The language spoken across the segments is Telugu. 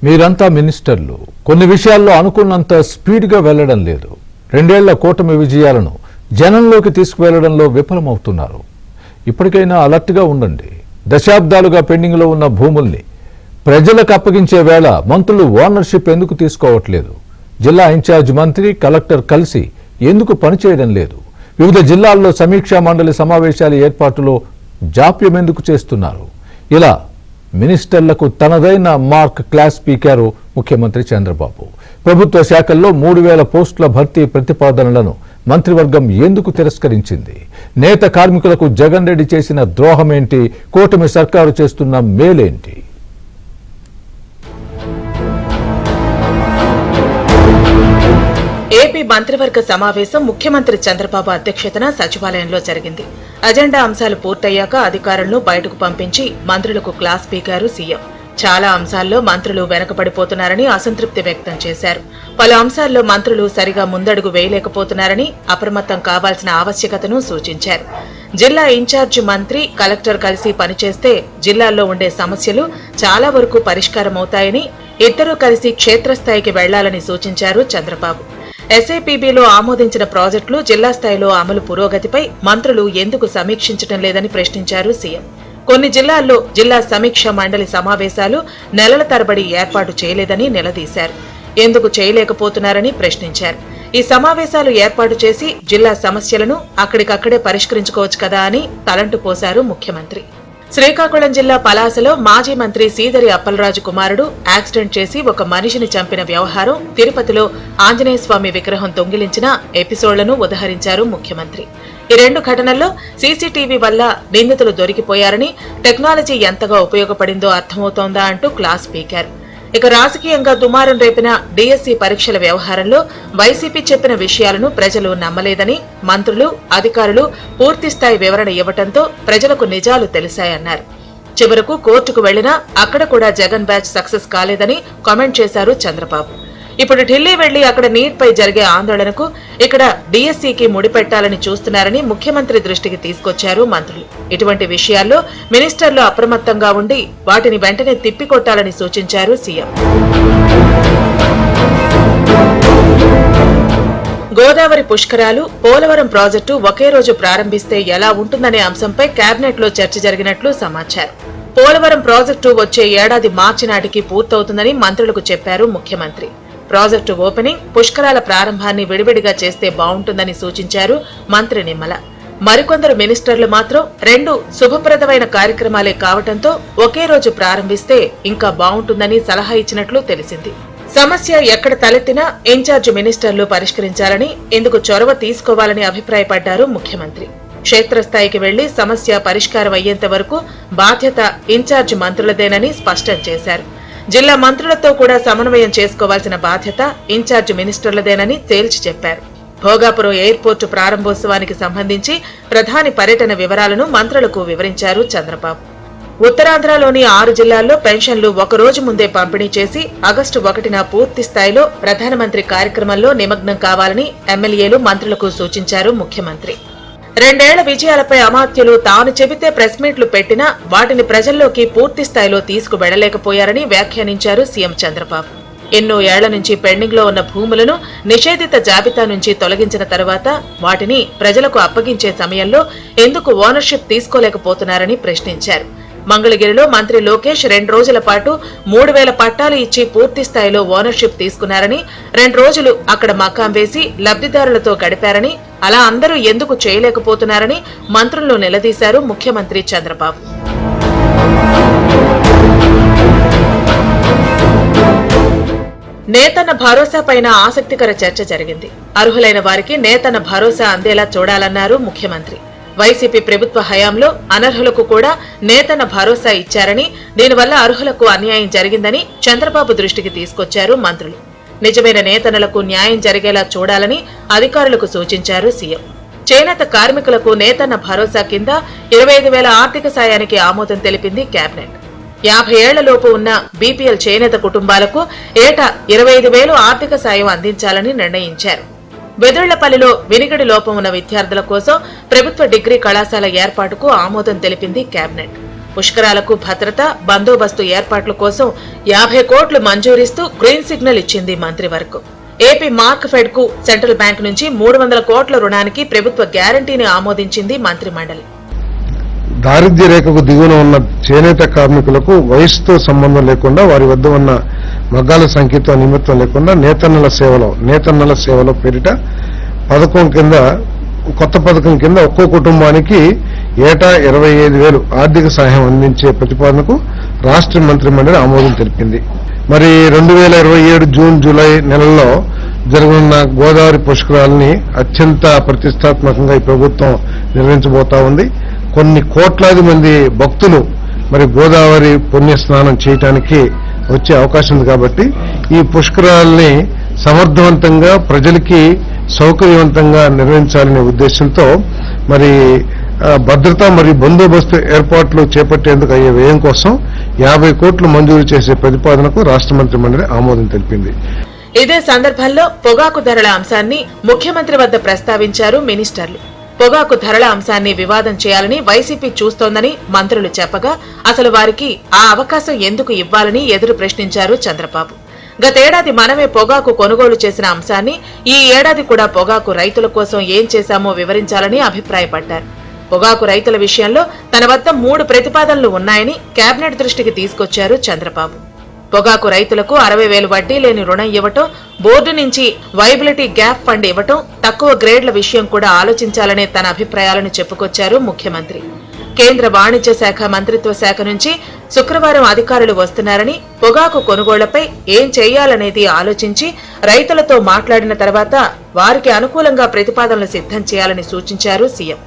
మీరంతా మినిస్టర్లు కొన్ని విషయాల్లో అనుకున్నంత స్పీడ్గా వెళ్లడం లేదు. 2 ఏళ్ల కూటమి విజయాలను జనంలోకి తీసుకువెళ్లడంలో విఫలమవుతున్నారు. ఇప్పటికైనా అలర్ట్గా ఉండండి. దశాబ్దాలుగా పెండింగ్లో ఉన్న భూముల్ని ప్రజలకు అప్పగించే వేళ మంత్రులు ఓనర్షిప్ ఎందుకు తీసుకోవట్లేదు? జిల్లా ఇన్ఛార్జ్ మంత్రి, కలెక్టర్ కలిసి ఎందుకు పనిచేయడం లేదు? వివిధ జిల్లాల్లో సమీక్షా మండలి సమావేశాల ఏర్పాటులో జాప్యం ఎందుకు చేస్తున్నారు? ఇలా మినిస్టర్లకు తనదైన మార్క్ క్లాస్ పీకారు ముఖ్యమంత్రి చంద్రబాబు. ప్రభుత్వ శాఖల్లో 3000 పోస్టుల భర్తీ ప్రతిపాదనలను మంత్రివర్గం ఎందుకు తిరస్కరించింది? నేత కార్మికులకు జగన్ రెడ్డి చేసిన ద్రోహమేంటి? కూటమి సర్కారు చేస్తున్న మేలేంటి? ఏపీ మంత్రివర్గ సమావేశం ముఖ్యమంత్రి చంద్రబాబు అధ్యక్షతన సచివాలయంలో జరిగింది. అజెండా అంశాలు పూర్తయ్యాక అధికారులను బయటకు పంపించి మంత్రులకు క్లాస్ పీకారు సీఎం. చాలా అంశాల్లో మంత్రులు వెనకబడిపోతున్నారని అసంతృప్తి వ్యక్తం చేశారు. పలు అంశాల్లో మంత్రులు సరిగా ముందడుగు వేయలేకపోతున్నారని, అప్రమత్తం కావాల్సిన ఆవశ్యకతను సూచించారు. జిల్లా ఇన్ఛార్జి మంత్రి, కలెక్టర్ కలిసి పనిచేస్తే జిల్లాల్లో ఉండే సమస్యలు చాలా వరకు పరిష్కారమవుతాయని, ఇద్దరూ కలిసి క్షేత్రస్థాయికి వెళ్లాలని సూచించారు చంద్రబాబు. ఎస్ఐపిబిలో ఆమోదించిన ప్రాజెక్టులు జిల్లా స్థాయిలో అమలు పురోగతిపై మంత్రులు ఎందుకు సమీక్షించడం లేదని ప్రశ్నించారు సీఎం. కొన్ని జిల్లాల్లో జిల్లా సమీక్ష మండలి సమావేశాలు నెలల తరబడి ఏర్పాటు చేయలేదని నిలదీశారు. ఎందుకు చేయలేకపోతున్నారని ప్రశ్నించారు. ఈ సమావేశాలు ఏర్పాటు చేసి జిల్లా సమస్యలను అక్కడికక్కడే పరిష్కరించుకోవచ్చు కదా అని తలంటు పోశారు ముఖ్యమంత్రి. శ్రీకాకుళం జిల్లా పలాసలో మాజీ మంత్రి సీదరి అప్పలరాజు కుమారుడు యాక్సిడెంట్ చేసి ఒక మనిషిని చంపిన వ్యవహారం, తిరుపతిలో ఆంజనేయస్వామి విగ్రహం దొంగిలించిన ఎపిసోడ్లను ఉదహరించారు ముఖ్యమంత్రి. ఈ 2 ఘటనల్లో సీసీటీవీ వల్ల నిందితులు దొరికిపోయారని, టెక్నాలజీ ఎంతగా ఉపయోగపడిందో అర్థమవుతోందా అంటూ క్లాస్ పీకారు. ఇక రాజకీయంగా దుమారం రేపిన డీఎస్సీ పరీక్షల వ్యవహారంలో వైసీపీ చెప్పిన విషయాలను ప్రజలు నమ్మలేదని, మంత్రులు, అధికారులు పూర్తిస్థాయి వివరణ ఇవ్వడంతో ప్రజలకు నిజాలు తెలిశాయన్నారు. చివరకు కోర్టుకు వెళ్లినా అక్కడ కూడా జగన్ బ్యాచ్ సక్సెస్ కాలేదని కామెంట్ చేశారు చంద్రబాబు. ఇప్పుడు ఢిల్లీ వెళ్లి అక్కడ నీట్ పై జరిగే ఆందోళనకు ఇక్కడ డీఎస్సీకి ముడిపెట్టాలని చూస్తున్నారని ముఖ్యమంత్రి దృష్టికి తీసుకొచ్చారు మంత్రులు. ఇటువంటి విషయాల్లో మినిస్టర్లు అప్రమత్తంగా ఉండి వాటిని వెంటనే తిప్పికొట్టాలని సూచించారు సీఎం. గోదావరి పుష్కరాలు, పోలవరం ప్రాజెక్టు ఒకే రోజు ప్రారంభిస్తే ఎలా ఉంటుందనే అంశంపై కేబినెట్ లో చర్చ జరిగినట్లు సమాచారం. పోలవరం ప్రాజెక్టు వచ్చే ఏడాది మార్చి నాటికి పూర్తవుతుందని మంత్రులకు చెప్పారు ముఖ్యమంత్రి. ప్రాజెక్టు ఓపెనింగ్, పుష్కరాల ప్రారంభాన్ని విడివిడిగా చేస్తే బావుంటుందని సూచించారు మంత్రి నిమ్మల. మరికొందరు మినిస్టర్లు మాత్రం 2 శుభప్రదమైన కార్యక్రమాలే కావడంతో ఒకే రోజు ప్రారంభిస్తే ఇంకా బావుంటుందని సలహా ఇచ్చినట్లు తెలిసింది. సమస్య ఎక్కడ తలెత్తినా ఇన్ఛార్జి మినిస్టర్లు పరిష్కరించాలని, ఇందుకు చొరవ తీసుకోవాలని అభిప్రాయపడ్డారు ముఖ్యమంత్రి. క్షేత్రస్థాయికి వెళ్లి సమస్య పరిష్కారం అయ్యేంత వరకు బాధ్యత ఇన్ఛార్జి మంత్రులదేనని స్పష్టం చేశారు. జిల్లా మంత్రులతో కూడా సమన్వయం చేసుకోవాల్సిన బాధ్యత ఇన్ఛార్జి మినిస్టర్లదేనని తేల్చి చెప్పారు. భోగాపురం ఎయిర్పోర్టు ప్రారంభోత్సవానికి సంబంధించి ప్రధాని పర్యటన వివరాలను మంత్రులకు వివరించారు చంద్రబాబు. ఉత్తరాంధ్రలోని 6 జిల్లాల్లో పెన్షన్లు 1 రోజు ముందే పంపిణీ చేసి ఆగస్టు 1న పూర్తి స్థాయిలో ప్రధానమంత్రి కార్యక్రమంలో నిమగ్నం కావాలని ఎమ్మెల్యేలు, మంత్రులకు సూచించారు ముఖ్యమంత్రి. 2 ఏళ్ల విజయాలపై అమాత్యులు తాను చెబితే ప్రెస్ మీట్లు పెట్టినా వాటిని ప్రజల్లోకి పూర్తి స్థాయిలో తీసుకువెళ్లలేకపోయారని వ్యాఖ్యానించారు సీఎం చంద్రబాబు. ఎన్నో ఏళ్ల నుంచి పెండింగ్ లో ఉన్న భూములను నిషేధిత జాబితా నుంచి తొలగించిన తర్వాత వాటిని ప్రజలకు అప్పగించే సమయంలో ఎందుకు ఓనర్షిప్ తీసుకోలేకపోతున్నారని ప్రశ్నించారు. మంగళగిరిలో మంత్రి లోకేష్ 2 రోజుల పాటు 3000 పట్టాలు ఇచ్చి పూర్తి స్థాయిలో ఓనర్షిప్ తీసుకున్నారని, 2 రోజులు అక్కడ మకాం వేసి లబ్ధిదారులతో గడిపారని, అలా అందరూ ఎందుకు చేయలేకపోతున్నారని మంత్రులను నిలదీశారు ముఖ్యమంత్రి చంద్రబాబు. నేతన్న భరోసా పైన ఆసక్తికర చర్చ జరిగింది. అర్హులైన వారికి నేతన్న భరోసా అందేలా చూడాలన్నారు ముఖ్యమంత్రి. వైసీపీ ప్రభుత్వ హయాంలో అనర్హులకు కూడా నేతన్న భరోసా ఇచ్చారని, దీనివల్ల అర్హులకు అన్యాయం జరిగిందని చంద్రబాబు దృష్టికి తీసుకొచ్చారు మంత్రులు. నిజమైన నేతన్నలకు న్యాయం జరిగేలా చూడాలని అధికారులకు సూచించారు సీఎం. చేనేత కార్మికులకు నేతన్న భరోసా కింద 25,000 ఆర్థిక సాయానికి ఆమోదం తెలిపింది కేబినెట్. 50 ఏళ్లలోపు ఉన్న బీపీఎల్ చేనేత కుటుంబాలకు ఏటా 25,000 ఆర్థిక సాయం అందించాలని నిర్ణయించారు. వెదుళ్లపల్లిలో వినికిడి లోపం ఉన్న విద్యార్థుల కోసం ప్రభుత్వ డిగ్రీ కళాశాల ఏర్పాటుకు ఆమోదం తెలిపింది కేబినెట్. పుష్కరాలకు భద్రత, బందోబస్తు ఏర్పాట్ల కోసం 50 కోట్లు మంజూరిస్తూ గ్రీన్ సిగ్నల్ ఇచ్చింది మంత్రివర్గం. ఏపీ మార్క్ ఫెడ్ కు సెంట్రల్ బ్యాంక్ నుంచి 300 కోట్ల రుణానికి ప్రభుత్వ గ్యారంటీని ఆమోదించింది మంత్రిమండలి. దారిద్ర్య రేఖకు దిగువన ఉన్న చేనేత కార్మికులకు వయసుతో సంబంధం లేకుండా, వారి వద్ద ఉన్న మగ్గాల సంఖ్యతో నిమిత్తం లేకుండా నేతన్నల సేవలో పేరిట కొత్త పథకం కింద ఒక్కో కుటుంబానికి ఏటా 25,000 ఆర్థిక సహాయం అందించే ప్రతిపాదనకు రాష్ట్ర మంత్రిమండలి ఆమోదం తెలిపింది. మరి 2027 జూన్ జూలై నెలల్లో జరగనున్న గోదావరి పుష్కరాలని అత్యంత ప్రతిష్టాత్మకంగా ఈ ప్రభుత్వం నిర్వహించబోతా ఉంది. కొన్ని కోట్లాది మంది భక్తులు మరి గోదావరి పుణ్య స్నానం చేయటానికి వచ్చే అవకాశం ఉంది. కాబట్టి ఈ పుష్కరాలని సమర్థవంతంగా ప్రజలకి సౌకర్యవంతంగా నిర్వహించాలనే ఉద్దేశంతో మరి భద్రత మరియు బందోబస్తు ఏర్పాట్లు చేపట్టేందుకు అయ్యే వ్యయం కోసం 50 కోట్లు మంజూరు చేసే ప్రతిపాదనకు రాష్ట్ర మంత్రి మండలి ఆమోదం తెలిపింది. ఇదే సందర్భంలో పొగాకు ధరల అంశాన్ని ముఖ్యమంత్రి వద్ద ప్రస్తావించారు మినిస్టర్లు. పొగాకు ధరల అంశాన్ని వివాదం చేయాలని వైసీపీ చూస్తోందని మంత్రులు చెప్పగా, అసలు వారికి ఆ అవకాశం ఎందుకు ఇవ్వాలని ఎదురు ప్రశ్నించారు చంద్రబాబు. గతేడాది మనమే పొగాకు కొనుగోలు చేసిన అంశాన్ని ఈ ఏడాది కూడా పొగాకు రైతుల కోసం ఏం చేశామో వివరించాలని అభిప్రాయపడ్డారు. పొగాకు రైతుల విషయంలో తన వద్ద 3 ప్రతిపాదనలు ఉన్నాయని కేబినెట్ దృష్టికి తీసుకొచ్చారు చంద్రబాబు. పొగాకు రైతులకు 60,000 వడ్డీ లేని రుణం ఇవ్వటం, బోర్డు నుంచి వైబిలిటీ గ్యాప్ ఫండ్ ఇవ్వటం, తక్కువ గ్రేడ్ల విషయం కూడా ఆలోచించాలనే తన అభిప్రాయాలను చెప్పుకొచ్చారు ముఖ్యమంత్రి. కేంద్ర వాణిజ్య శాఖ మంత్రిత్వ శాఖ నుంచి శుక్రవారం అధికారులు వస్తున్నారని, పొగాకు కొనుగోళ్లపై ఏం చేయాలనేది ఆలోచించి రైతులతో మాట్లాడిన తర్వాత వారికి అనుకూలంగా ప్రతిపాదనలు సిద్ధం చేయాలని సూచించారు సీఎం.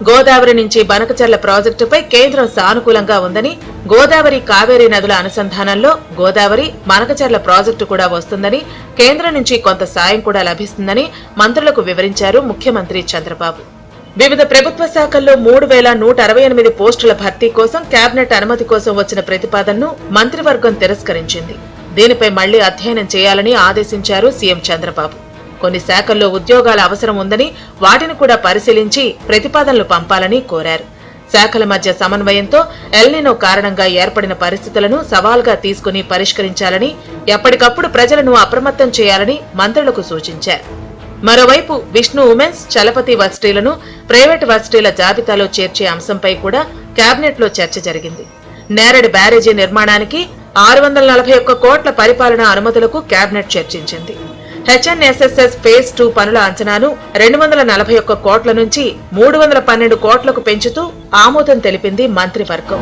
గోదావరి నుంచి బనకచర్ల ప్రాజెక్టుపై కేంద్రం సానుకూలంగా ఉందని, గోదావరి కావేరీ నదుల అనుసంధానంలో గోదావరి బనకచర్ల ప్రాజెక్టు కూడా వస్తుందని, కేంద్రం నుంచి కొంత సాయం కూడా లభిస్తుందని మంత్రులకు వివరించారు ముఖ్యమంత్రి చంద్రబాబు. వివిధ ప్రభుత్వ శాఖల్లో 3,168 పోస్టుల భర్తీ కోసం కేబినెట్ అనుమతి కోసం వచ్చిన ప్రతిపాదనను మంత్రివర్గం తిరస్కరించింది. దీనిపై మళ్లీ అధ్యయనం చేయాలని ఆదేశించారు సీఎం చంద్రబాబు. కొన్ని శాఖల్లో ఉద్యోగాల అవసరం ఉందని, వాటిని కూడా పరిశీలించి ప్రతిపాదనలు పంపాలని కోరారు. శాఖల మధ్య సమన్వయంతో ఎల్నినో కారణంగా ఏర్పడిన పరిస్థితులను సవాల్గా తీసుకుని పరిష్కరించాలని, ఎప్పటికప్పుడు ప్రజలను అప్రమత్తం చేయాలని మంత్రులకు సూచించారు. మరోవైపు విష్ణు ఉమెన్స్, చలపతి వర్సిటీలను ప్రైవేటు వర్సిటీల జాబితాలో చేర్చే అంశంపై కూడా కేబినెట్లో చర్చ జరిగింది. నేరేడు బ్యారేజీ నిర్మాణానికి 641 కోట్ల పరిపాలనా అనుమతులకు కేబినెట్ చర్చించింది. హెచ్ఎన్ఎస్ఎస్ఎస్ ఫేజ్ 2 పనుల అంచనాను 241 కోట్ల నుంచి 312 కోట్లకు పెంచుతూ ఆమోదం తెలిపింది మంత్రివర్గం.